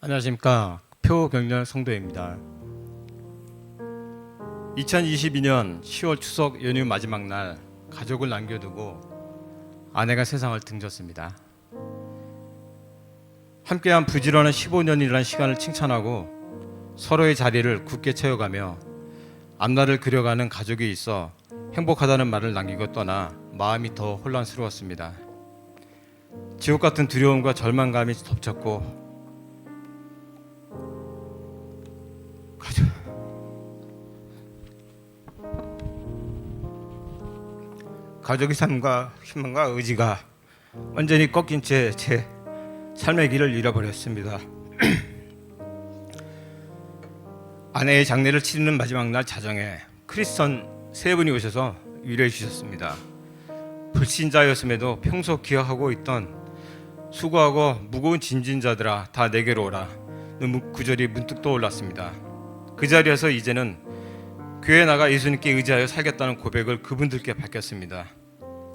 안녕하십니까. 표경렬 성도입니다. 2022년 10월 추석 연휴 마지막 날 가족을 남겨두고 아내가 세상을 등졌습니다. 함께한 부지런한 15년이라는 시간을 칭찬하고 서로의 자리를 굳게 채워가며 앞날을 그려가는 가족이 있어 행복하다는 말을 남기고 떠나 마음이 더 혼란스러웠습니다. 지옥 같은 두려움과 절망감이 덮쳤고 가족의 삶과 희망과 의지가 완전히 꺾인 채 제 삶의 길을 잃어버렸습니다. 아내의 장례를 치르는 마지막 날 자정에 크리스천 세 분이 오셔서 위로해 주셨습니다. 불신자였음에도 평소 기억하고 있던 수고하고 무거운 짐진자들아 다 내게로 오라 는 구절이 문득 떠올랐습니다. 그 자리에서 이제는 교회에 나가 예수님께 의지하여 살겠다는 고백을 그분들께 밝혔습니다.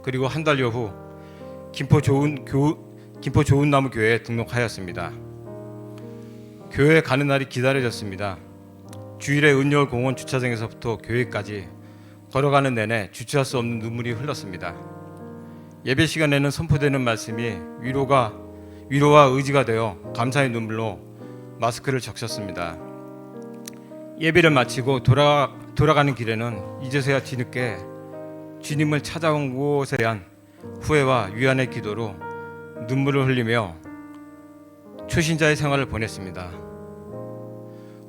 그리고 한 달여 후 김포 좋은 나무 교회에 등록하였습니다. 교회에 가는 날이 기다려졌습니다. 주일에 은여울 공원 주차장에서부터 교회까지 걸어가는 내내 주체할 수 없는 눈물이 흘렀습니다. 예배 시간에는 선포되는 말씀이 위로와 의지가 되어 감사의 눈물로 마스크를 적셨습니다. 예배를 마치고 돌아가는 길에는 이제서야 뒤늦게 주님을 찾아온 곳에 대한 후회와 위안의 기도로 눈물을 흘리며 초신자의 생활을 보냈습니다.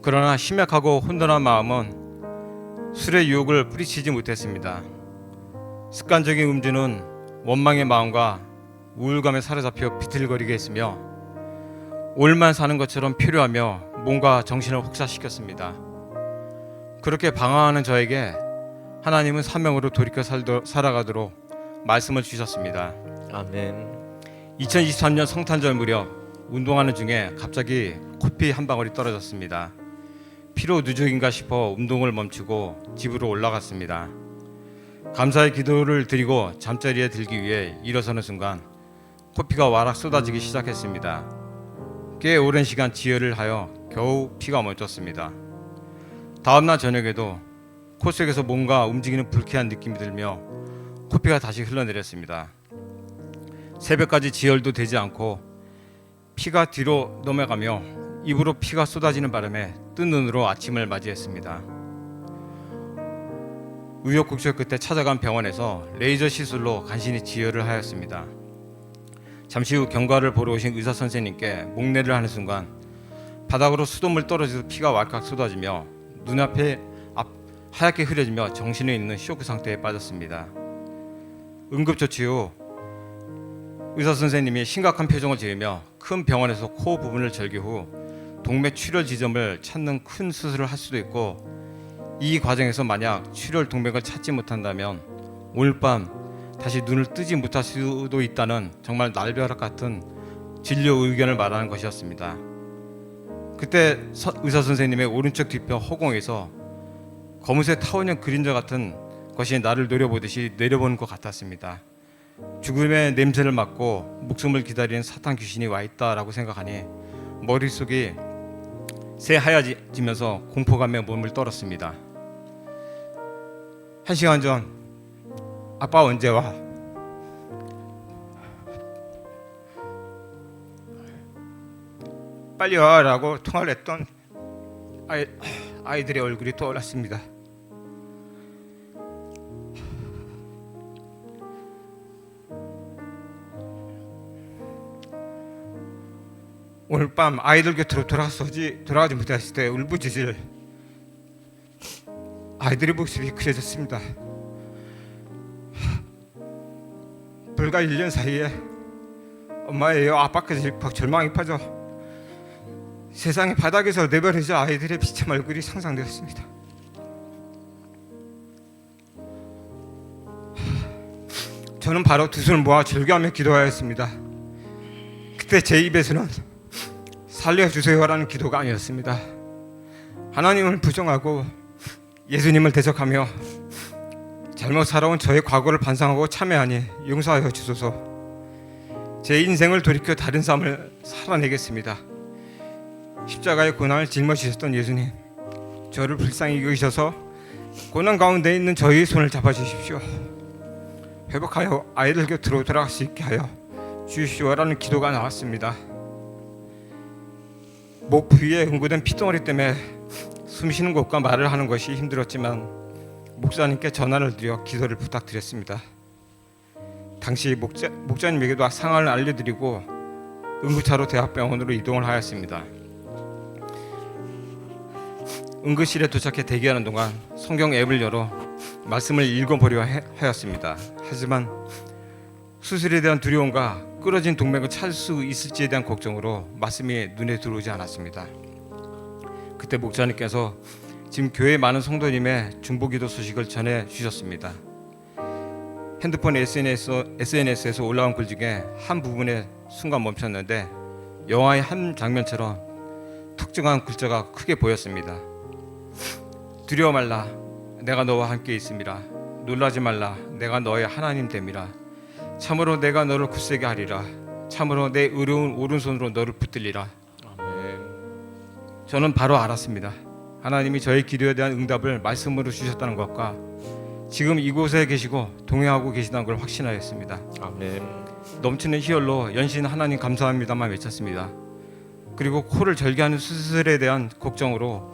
그러나 심약하고 혼돈한 마음은 술의 유혹을 뿌리치지 못했습니다. 습관적인 음주는 원망의 마음과 우울감에 사로잡혀 비틀거리게 했으며 오늘만 사는 것처럼 필요하며 몸과 정신을 혹사시켰습니다. 그렇게 방황하는 저에게 하나님은 사명으로 돌이켜 살아가도록 말씀을 주셨습니다. 아멘. 2023년 성탄절 무렵 운동하는 중에 갑자기 코피 한 방울이 떨어졌습니다. 피로 누적인가 싶어 운동을 멈추고 집으로 올라갔습니다. 감사의 기도를 드리고 잠자리에 들기 위해 일어서는 순간 코피가 와락 쏟아지기 시작했습니다. 꽤 오랜 시간 지혈을 하여 겨우 피가 멈췄습니다. 다음날 저녁에도 코 속에서 뭔가 움직이는 불쾌한 느낌이 들며 코피가 다시 흘러내렸습니다. 새벽까지 지혈도 되지 않고 피가 뒤로 넘어가며 입으로 피가 쏟아지는 바람에 뜬 눈으로 아침을 맞이했습니다. 우여곡절 끝에 찾아간 병원에서 레이저 시술로 간신히 지혈을 하였습니다. 잠시 후 경과를 보러 오신 의사 선생님께 목례를 하는 순간 바닥으로 수돗물 떨어져서 피가 왈칵 쏟아지며 눈앞에 하얗게 흐려지며 정신이 있는 쇼크 상태에 빠졌습니다. 응급조치 후 의사 선생님이 심각한 표정을 지으며 큰 병원에서 코 부분을 절개 후 동맥 출혈 지점을 찾는 큰 수술을 할 수도 있고 이 과정에서 만약 출혈 동맥을 찾지 못한다면 오늘 밤 다시 눈을 뜨지 못할 수도 있다는 정말 날벼락 같은 진료 의견을 말하는 것이었습니다. 그때 의사 선생님의 오른쪽 뒷뼈 허공에서 검은색 타원형 그림자 같은 것이 나를 노려보듯이 내려보는 것 같았습니다. 죽음의 냄새를 맡고 목숨을 기다리는 사탄 귀신이 와 있다라고 생각하니 머릿속이 새하얘지면서 공포감에 몸을 떨었습니다. 1시간 전 아빠 언제 와? 빨리 와라고 통화를 했던 아이들의 얼굴이 떠올랐습니다. 오늘 밤 아이들 곁으로 돌아가지 못했을 때 울부짖을 아이들의 모습이 그려졌습니다. 불과 1년 사이에 엄마예요 아빠까지 절망에 빠져 세상의 바닥에서 내버려져 아이들의 비참 얼굴이 상상되었습니다. 저는 바로 두 손을 모아 절규하며 기도하였습니다. 그때 제 입에서는 살려주세요라는 기도가 아니었습니다. 하나님을 부정하고 예수님을 대적하며 잘못 살아온 저의 과거를 반성하고 참회하니 용서하여 주소서. 제 인생을 돌이켜 다른 삶을 살아내겠습니다. 십자가의 고난을 짊어지셨던 예수님, 저를 불쌍히 여기셔서 고난 가운데 있는 저희의 손을 잡아주십시오. 회복하여 아이들 곁으로 돌아갈 수 있게 하여 주십시오라는 기도가 나왔습니다. 목 부위에 응고된 피덩어리 때문에 숨쉬는 것과 말을 하는 것이 힘들었지만 목사님께 전화를 드려 기도를 부탁드렸습니다. 당시 목자님에게도 상황을 알려드리고 응급차로 대학병원으로 이동을 하였습니다. 응급실에 도착해 대기하는 동안 성경 앱을 열어 말씀을 읽어보려 하였습니다. 하지만 수술에 대한 두려움과 끊어진 동맥을 찾을 수 있을지에 대한 걱정으로 말씀이 눈에 들어오지 않았습니다. 그때 목자님께서 지금 교회 많은 성도님의 중보기도 소식을 전해 주셨습니다. 핸드폰 SNS에서 올라온 글 중에 한 부분에 순간 멈췄는데 영화의 한 장면처럼 특정한 글자가 크게 보였습니다. 두려워 말라, 내가 너와 함께 있음이라. 놀라지 말라, 내가 너의 하나님 됨이라. 참으로 내가 너를 굳세게 하리라. 참으로 내 의로운 오른손으로 너를 붙들리라. 아멘. 저는 바로 알았습니다. 하나님이 저의 기도에 대한 응답을 말씀으로 주셨다는 것과 지금 이곳에 계시고 동행하고 계시다는 걸 확신하였습니다. 아멘. 넘치는 희열로 연신 하나님 감사합니다만 외쳤습니다. 그리고 코를 절개하는 수술에 대한 걱정으로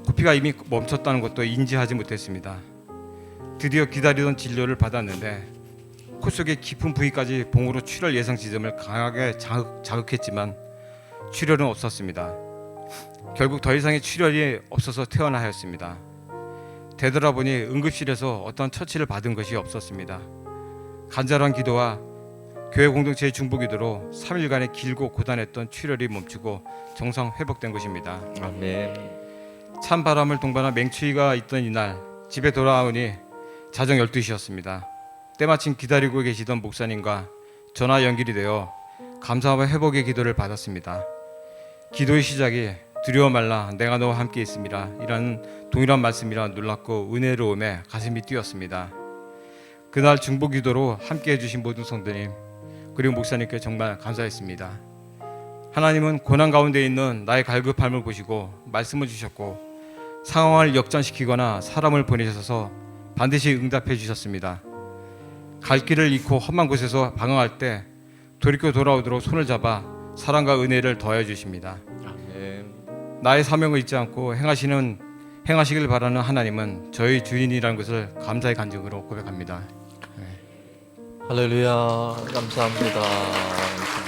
코피가 이미 멈췄다는 것도 인지하지 못했습니다. 드디어 기다리던 진료를 받았는데 코 속의 깊은 부위까지 봉으로 출혈 예상 지점을 강하게 자극했지만 출혈은 없었습니다. 결국 더 이상의 출혈이 없어서 퇴원하였습니다. 되돌아보니 응급실에서 어떤 처치를 받은 것이 없었습니다. 간절한 기도와 교회 공동체의 중보기도로 3일간의 길고 고단했던 출혈이 멈추고 정상 회복된 것입니다. 아멘. 찬바람을 동반한 맹추위가 있던 이날 집에 돌아오니 자정 12시였습니다. 때마침 기다리고 계시던 목사님과 전화 연결이 되어 감사와 회복의 기도를 받았습니다. 기도의 시작이 두려워 말라, 내가 너와 함께 있음이라 이라는 동일한 말씀이라 놀랍고 은혜로움에 가슴이 뛰었습니다. 그날 중보기도로 함께해 주신 모든 성도님 그리고 목사님께 정말 감사했습니다. 하나님은 고난 가운데 있는 나의 갈급함을 보시고 말씀을 주셨고 상황을 역전시키거나 사람을 보내셔서 반드시 응답해 주셨습니다. 갈 길을 잃고 험한 곳에서 방황할 때 돌이켜 돌아오도록 손을 잡아 사랑과 은혜를 더해 주십니다. 아멘. 나의 사명을 잊지 않고 행하시길 바라는 하나님은 저희 주인이라는 것을 감사의 간증으로 고백합니다. 할렐루야. 감사합니다.